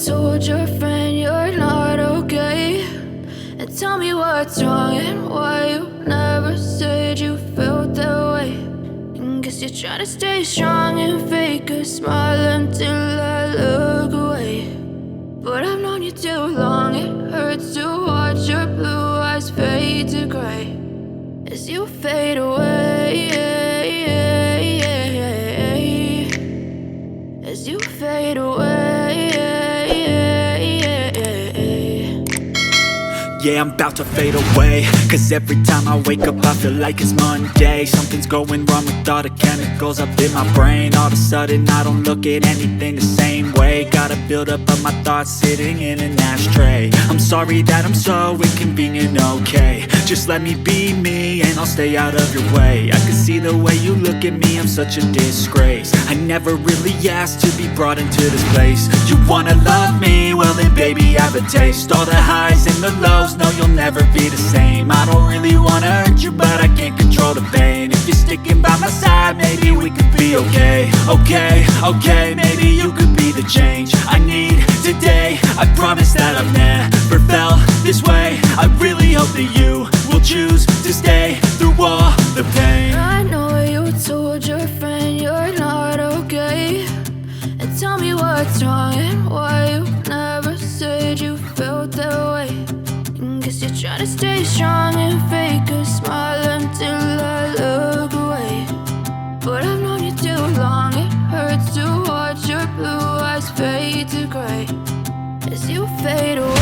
told your friend you're not okay, and tell me what's wrong and why you never said you felt that way. And guess you're trying to stay strong and fake a smile until I look away. But I've known you too long, it hurts to watch your blue eyes fade to gray as you fade away, as you fade away. Yeah, I'm about to fade away, cause every time I wake up I feel like it's Monday. Something's going wrong with all the chemicals up in my brain. All of a sudden I don't look at anything the same way. Gotta build up of my thoughts sitting in an ashtray. I'm sorry that I'm so inconvenient, okay. Just let me be me and I'll stay out of your way. I can see the way you look at me, I'm such a disgrace. I never really asked to be brought into this place. You wanna love me? Well then baby I have a taste. All the highs and the lows, no you'll never be the same. I don't really wanna hurt you but I can't control the pain. If you're sticking by my side maybe we could be okay. Okay, maybe you could be the change I need today. I promise that I've never felt this way. I really hope that you will choose to stay through all the pain. I know you told your friend you're not okay, and tell me what's wrong and why you never said you felt that way. And guess you're trying to stay strong and fake a smile until I look away. But I've known you too long, it hurts to watch your blue eyes fade to gray as you fade away.